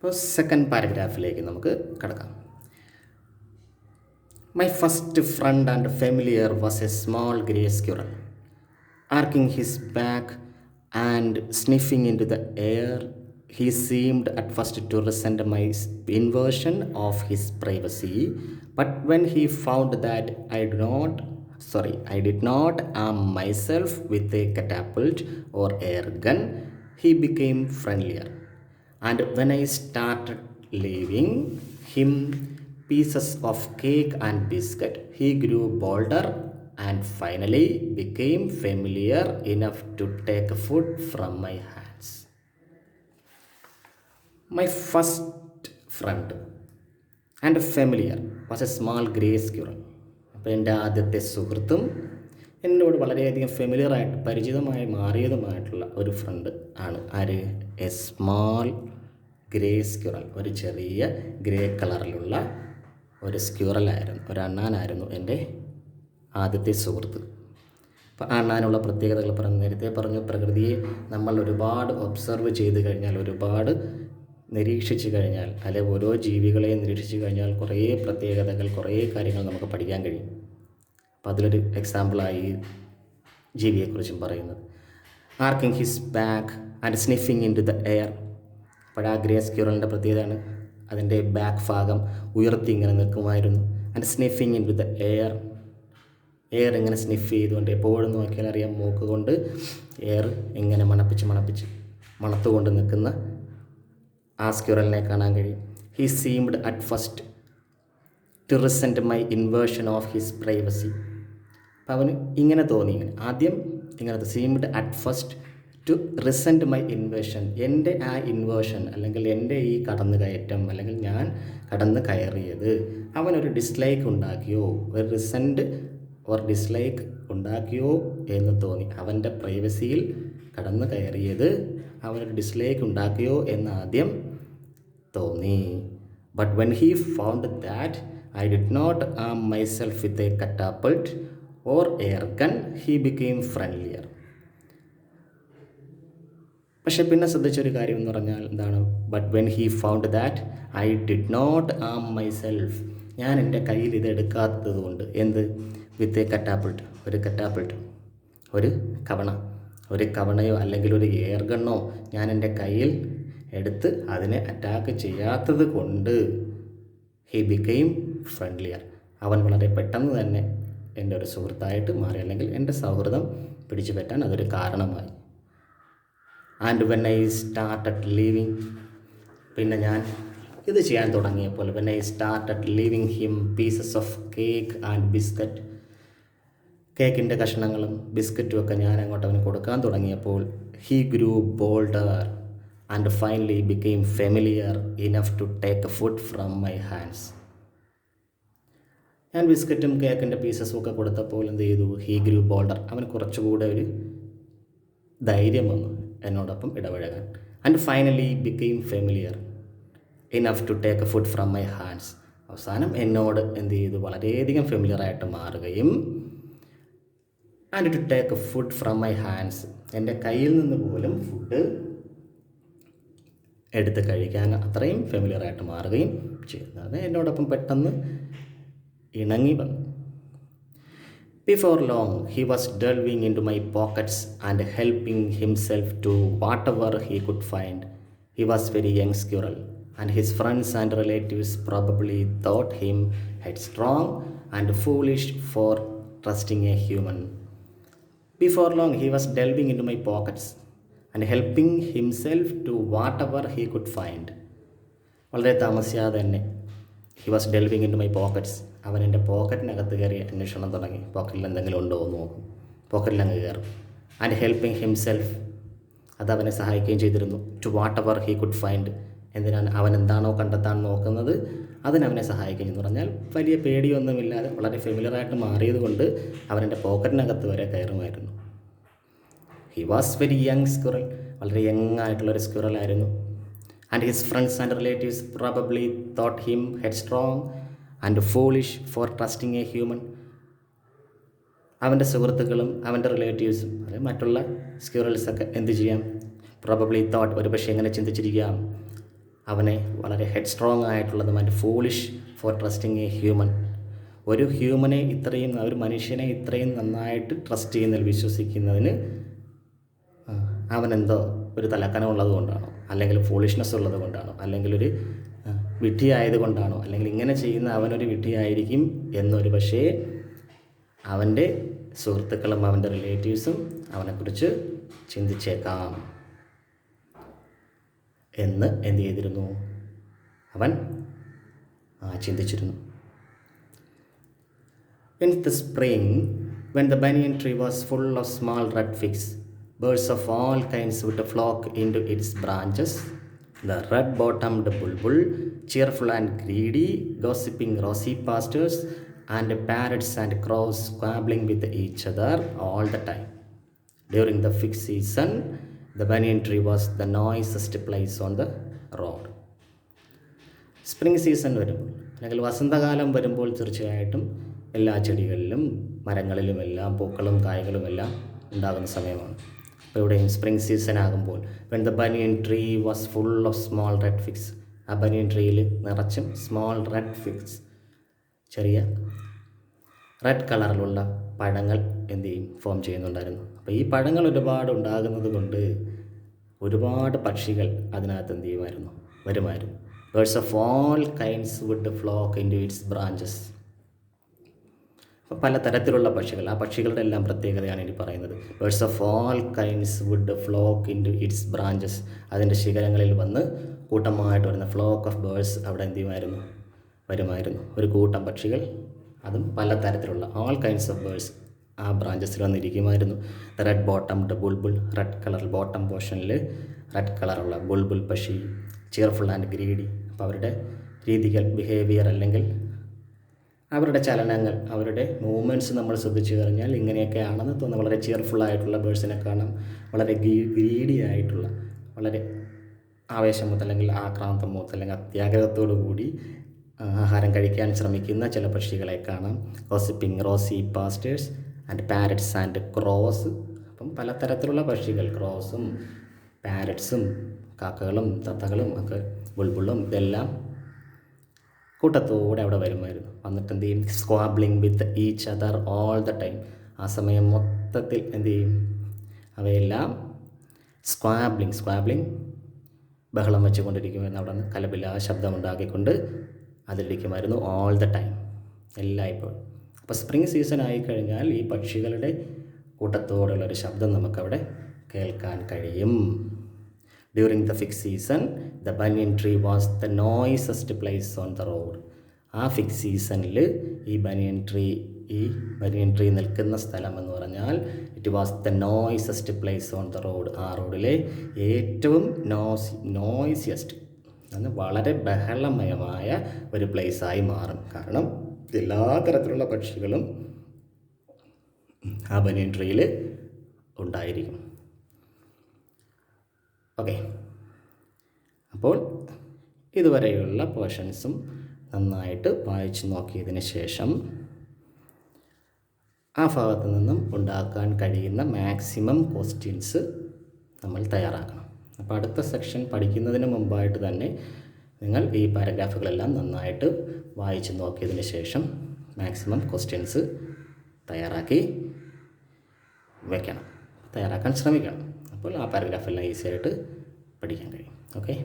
അപ്പോൾ സെക്കൻഡ് പാരഗ്രാഫിലേക്ക് നമുക്ക് കടക്കാം. My first friend and familiar was a small grey squirrel. Arching his back and sniffing into the air, he seemed at first to resent my invasion of his privacy. But when he found that I did not arm myself with a catapult or air gun, he became friendlier. And when I started leaving him pieces of cake and biscuit, he grew bolder and finally became familiar enough to take food from my hands. My first friend and familiar was a small grey squirrel. അപ്പോൾ എൻ്റെ ആദ്യത്തെ സുഹൃത്തും എന്നോട് വളരെയധികം ഫെമിലിയറായിട്ട് പരിചിതമായി മാറിയതുമായിട്ടുള്ള ഒരു front ആണ് ആര്? A small grey squirrel. ഒരു ചെറിയ ഗ്രേ കളറിലുള്ള ഒരു സ്ക്യൂറലായിരുന്നു, ഒരു അണ്ണാനായിരുന്നു എൻ്റെ ആദ്യത്തെ സുഹൃത്ത്. അപ്പോൾ അണ്ണാനുള്ള പ്രത്യേകതകൾ നേരത്തെ പറഞ്ഞു. പ്രകൃതിയെ നമ്മൾ ഒരുപാട് ഒബ്സർവ് ചെയ്ത് കഴിഞ്ഞാൽ, ഒരുപാട് നിരീക്ഷിച്ചു കഴിഞ്ഞാൽ, അല്ലെ ഓരോ ജീവികളെ നിരീക്ഷിച്ചു കഴിഞ്ഞാൽ കുറേ പ്രത്യേകതകൾ, കുറേ കാര്യങ്ങൾ നമുക്ക് പഠിക്കാൻ കഴിയും. അപ്പോൾ അതിലൊരു എക്സാമ്പിളായി ജീവിയെക്കുറിച്ചും പറയുന്നത്. Arching his back and sniffing into the air. അപ്പോൾ ആ ഗ്രേ സ്ക്യൂറലിൻ്റെ പ്രത്യേകതയാണ് അതിൻ്റെ ബാക്ക് ഭാഗം ഉയർത്തി ഇങ്ങനെ നിൽക്കുമായിരുന്നു. And sniffing into the air, air ഇങ്ങനെ സ്നിഫ് ചെയ്തുകൊണ്ട്, എപ്പോഴും നോക്കിയാൽ അറിയാം മൂക്ക് കൊണ്ട് എയർ ഇങ്ങനെ മണത്തുകൊണ്ട് നിൽക്കുന്ന ആ സ്ക്യൂറലിനെ കാണാൻ കഴിയും. He seemed at first to resent my inversion of his privacy. അപ്പം അവന് ഇങ്ങനെ തോന്നി, ആദ്യം ഇങ്ങനത്തെ seemed at first to resent my inversion, എൻ്റെ ആ ഇൻവേർഷൻ അല്ലെങ്കിൽ എൻ്റെ ഈ കടന്നു കയറ്റം അല്ലെങ്കിൽ ഞാൻ കടന്നു കയറിയത് അവനൊരു ഡിസ്ലൈക്ക് ഉണ്ടാക്കിയോ, ഒരു റിസെൻറ്റ് ഓർ ഡിസ്ലൈക്ക് ഉണ്ടാക്കിയോ എന്ന് തോന്നി. അവൻ്റെ പ്രൈവസിയിൽ കടന്നു കയറിയത് അവനൊരു ഡിസ്ലൈക്ക് ഉണ്ടാക്കിയോ എന്ന് ആദ്യം തോന്നി. But when he found that I did not arm myself with a catapult or air gun, he became friendlier. പക്ഷെ പിന്നെ ശ്രദ്ധിച്ചൊരു കാര്യം എന്ന് പറഞ്ഞാൽ എന്താണ്? But when he found that I did not arm myself, ഞാൻ എൻ്റെ കയ്യിൽ ഇത് എടുക്കാത്തത് കൊണ്ട്. എന്ത്? വിത്ത് എ കറ്റാപ്പിൾട്ട്, ഒരു കവണയോ അല്ലെങ്കിൽ ഒരു എയർ ഗണ്ണോ ഞാൻ എൻ്റെ കയ്യിൽ എടുത്ത് അതിനെ അറ്റാക്ക് ചെയ്യാത്തത് കൊണ്ട് ഹി ബിക്കെയിം ഫ്രണ്ട്ലിയർ, അവൻ വളരെ പെട്ടെന്ന് തന്നെ എൻ്റെ ഒരു സുഹൃത്തായിട്ട് മാറി, അല്ലെങ്കിൽ എൻ്റെ സൗഹൃദം പിടിച്ചു പറ്റാൻ അതൊരു കാരണമായി. And when I started leaving, പിന്നെ ഞാൻ ഇത് ചെയ്യാൻ തുടങ്ങിയപ്പോൾ, when I started leaving him pieces of cake and biscuit, കേക്കിൻ്റെ കഷ്ണങ്ങളും ബിസ്ക്കറ്റും ഒക്കെ ഞാൻ അങ്ങോട്ട് അവന് കൊടുക്കാൻ തുടങ്ങിയപ്പോൾ, he grew bolder and finally became familiar enough to take food from my hands. ഞാൻ ബിസ്ക്കറ്റും കേക്കിൻ്റെ പീസസും ഒക്കെ കൊടുത്തപ്പോൾ എന്ത് ചെയ്തു? ഹീ ഗ്രൂ ബോൾഡർ, അവന് കുറച്ചുകൂടെ ഒരു ധൈര്യം വന്നു എന്നോടൊപ്പം ഇടപഴകാൻ. And finally became familiar enough to take food from my hands, അവസാനം എന്നോട് എന്ത് ചെയ്തു? വളരെയധികം ഫെമിലിയറായിട്ട് മാറുകയും, and to take food from my hands, എൻ്റെ കയ്യിൽ നിന്ന് പോലും ഫുഡ് എടുത്ത് കഴിക്കാൻ അത്രയും ഫെമിലിയറായിട്ട് മാറുകയും ചെയ്യുന്നത് എന്നോടൊപ്പം പെട്ടെന്ന് ഇണങ്ങി വന്നു. Before long, he was delving into my pockets and helping himself to whatever he could find. He was very young squirrel, and his friends and relatives probably thought him headstrong and foolish for trusting a human. Before long, he was delving into my pockets and helping himself to whatever he could find. വളരെ താമസിയാതെ തന്നെ he was delving into my pockets, അവൻ എൻ്റെ പോക്കറ്റിനകത്ത് കയറി അന്വേഷണം തുടങ്ങി. പോക്കറ്റിൽ എന്തെങ്കിലും ഉണ്ടോ എന്ന് നോക്കും, പോക്കറ്റിലങ്ങ് കയറും. ആൻഡ് ഹെൽപ്പിംഗ് ഹിംസെൽഫ്, അതവനെ സഹായിക്കുകയും ചെയ്തിരുന്നു. To whatever he could find, എന്തിനാണ് അവൻ എന്താണോ കണ്ടെത്താൻ നോക്കുന്നത് അതിനവനെ സഹായിക്കുകയും എന്ന് പറഞ്ഞാൽ വലിയ പേടിയൊന്നുമില്ലാതെ വളരെ ഫെമിലിയറായിട്ട് മാറിയത് കൊണ്ട് അവനെൻ്റെ പോക്കറ്റിനകത്ത് വരെ കയറുമായിരുന്നു. He was very young squirrel, വളരെ യങ് ആയിട്ടുള്ളൊരു സ്ക്വിറലായിരുന്നു. And his friends and relatives probably thought him headstrong and foolish for trusting a human. അവൻ്റെ സുഹൃത്തുക്കളും അവൻ്റെ റിലേറ്റീവ്സും അതായത് മറ്റുള്ള സ്ക്വിറൽസൊക്കെ എന്ത് ചെയ്യാം? പ്രോബബ്ലി തോട്ട്, ഒരു പക്ഷേ എങ്ങനെ ചിന്തിച്ചിരിക്കാം? അവനെ വളരെ ഹെഡ് സ്ട്രോങ് ആയിട്ടുള്ളതും and foolish for trusting a human. ഒരു ഹ്യൂമനെ ഇത്രയും, ഒരു മനുഷ്യനെ ഇത്രയും നന്നായിട്ട് ട്രസ്റ്റ് ചെയ്യുന്നതിൽ, വിശ്വസിക്കുന്നതിന് അവനെന്തോ ഒരു തലക്കനമുള്ളത് കൊണ്ടാണോ, അല്ലെങ്കിൽ ഫോളിഷ്നെസ് ഉള്ളത് കൊണ്ടാണോ, അല്ലെങ്കിൽ ഒരു വിഡ്ഢിയായത് കൊണ്ടാണോ, അല്ലെങ്കിൽ ഇങ്ങനെ ചെയ്യുന്ന അവനൊരു വിഡ്ഢിയായിരിക്കും എന്നൊരു പക്ഷേ അവൻ്റെ സുഹൃത്തുക്കളും അവൻ്റെ റിലേറ്റീവ്സും അവനെക്കുറിച്ച് ചിന്തിച്ചേക്കാം എന്ന് എന്ത് ചെയ്തിരുന്നു, അവൻ ചിന്തിച്ചിരുന്നു. In the spring, when the banyan tree was full of small red figs, birds of all kinds would flock into its branches. The red-bottomed bulbul, cheerful and greedy, gossiping rosy pastures, and parrots and crows squabbling with each other all the time. During the fig season, the banyan tree was the noisiest place on the road. Spring season വരുമ്പോൾ, അല്ലെങ്കിൽ വസന്തകാലം വരുമ്പോൾ തീർച്ചയായിട്ടും എല്ലാ ചെടികളിലും മരങ്ങളിലുമെല്ലാം പൂക്കളും കായ്കളുമെല്ലാം ഉണ്ടാകുന്ന സമയമാണ്. അപ്പോൾ ഇവിടെയും സ്പ്രിംഗ് സീസൺ ആകുമ്പോൾ when the banian tree was full of small red figs, ആ ബനിയൻ ട്രീയിൽ നിറച്ചും സ്മോൾ റെഡ് ഫിഗ്സ്, ചെറിയ റെഡ് കളറിലുള്ള പഴങ്ങൾ എന്ത് ചെയ്യും, ഫോം ചെയ്യുന്നുണ്ടായിരുന്നു. അപ്പോൾ ഈ പഴങ്ങൾ ഒരുപാട് ഉണ്ടാകുന്നത് കൊണ്ട് ഒരുപാട് പക്ഷികൾ അതിനകത്ത് എന്ത് ചെയ്യുമായിരുന്നു, വരുമായിരുന്നു. Birds of all kinds would flock into its branches. അപ്പോൾ പലതരത്തിലുള്ള പക്ഷികൾ, ആ പക്ഷികളുടെ എല്ലാം പ്രത്യേകതയാണ് ഇനി പറയുന്നത്. Birds of all kinds would flock into its branches. അതിൻ്റെ ശിഖരങ്ങളിൽ വന്ന് കൂട്ടമായിട്ട് വരുന്ന ഫ്ലോക്ക് ഓഫ് ബേർഡ്സ് അവിടെ എന്ത് ചെയ്യുമായിരുന്നു, വരുമായിരുന്നു. ഒരു കൂട്ടം പക്ഷികൾ, അതും പലതരത്തിലുള്ള ഓൾ കൈൻഡ്സ് ഓഫ് ബേർഡ്സ് ആ ബ്രാഞ്ചസിൽ വന്നിരിക്കുമായിരുന്നു. The red bottomed bulbul, red colour bottom പോർഷനിൽ റെഡ് കളറുള്ള ബുൾബുൾ പക്ഷി, ചിയർഫുൾ ആൻഡ് ഗ്രീഡി. അപ്പോൾ അവരുടെ രീതികൾ, ബിഹേവിയർ, അല്ലെങ്കിൽ അവരുടെ ചലനങ്ങൾ, അവരുടെ മൂവ്മെൻറ്റ്സ് നമ്മൾ ശ്രദ്ധിച്ചു കഴിഞ്ഞാൽ ഇങ്ങനെയൊക്കെയാണെന്ന് തോന്നുന്നു. വളരെ ചിയർഫുള്ളായിട്ടുള്ള ബേഴ്സിനെ കാണാം, വളരെ ഗ്രീഡി ആയിട്ടുള്ള, വളരെ ആവേശമൂത്ത് അല്ലെങ്കിൽ ആക്രാന്തമൂത്ത് അല്ലെങ്കിൽ അത്യാഗ്രഹത്തോടു കൂടി ആഹാരം കഴിക്കാൻ ശ്രമിക്കുന്ന ചില പക്ഷികളെ കാണാം. Gossiping rosy pastors and parrots and crows. അപ്പം പലതരത്തിലുള്ള പക്ഷികൾ, ക്രോസും പാരറ്റ്സും കാക്കകളും തത്തകളും ഒക്കെ ബുൾബുളും ഇതെല്ലാം കൂട്ടത്തോടെ അവിടെ വരുമായിരുന്നു. വന്നിട്ട് എന്ത് ചെയ്യും, squabbling with each other all the time. ആ സമയം മൊത്തത്തിൽ എന്ത് ചെയ്യും, അവയെല്ലാം സ്ക്വാബ്ലിംഗ് ബഹളം വെച്ചുകൊണ്ടിരിക്കുമായിരുന്നു. അവിടെ നിന്ന് കലപില ശബ്ദമുണ്ടാക്കിക്കൊണ്ട് അതിലിരിക്കുമായിരുന്നു ഓൾ ദ ടൈം, എല്ലായ്പ്പോഴും. അപ്പോൾ സ്പ്രിംഗ് സീസൺ ആയിക്കഴിഞ്ഞാൽ ഈ പക്ഷികളുടെ കൂട്ടത്തോടുള്ളൊരു ശബ്ദം നമുക്കവിടെ കേൾക്കാൻ കഴിയും. During the fig season, the banyan tree was the noisiest place on the road. ആ ഫിഗ് സീസണിൽ ഈ ബനിയൻ ട്രീ നിൽക്കുന്ന സ്ഥലം എന്ന് പറഞ്ഞാൽ it was the noisiest place on the road. ആ റോഡിലെ ഏറ്റവും നോയ്സിയസ്റ്റ്, അന്ന് വളരെ ബഹളമയമായ ഒരു പ്ലേസായി മാറും. കാരണം എല്ലാ തരത്തിലുള്ള പക്ഷികളും ആ ബനിയൻ ട്രീയിൽ ഉണ്ടായിരിക്കും. ഓക്കെ, അപ്പോൾ ഇതുവരെയുള്ള പോർഷൻസും നന്നായിട്ട് വായിച്ചു നോക്കിയതിന് ശേഷം ആ ഭാഗത്തു നിന്നും ഉണ്ടാക്കാൻ കഴിയുന്ന മാക്സിമം ക്വസ്റ്റ്യൻസ് നമ്മൾ തയ്യാറാക്കണം. അപ്പോൾ അടുത്ത സെക്ഷൻ പഠിക്കുന്നതിന് മുമ്പായിട്ട് തന്നെ നിങ്ങൾ ഈ പാരഗ്രാഫുകളെല്ലാം നന്നായിട്ട് വായിച്ചു നോക്കിയതിന് ശേഷം മാക്സിമം ക്വസ്റ്റ്യൻസ് തയ്യാറാക്കാൻ ശ്രമിക്കണം. അപ്പോൾ ആ പാരഗ്രാഫെല്ലാം ഈസി ആയിട്ട് പഠിക്കാൻ കഴിയും. ഓക്കെ.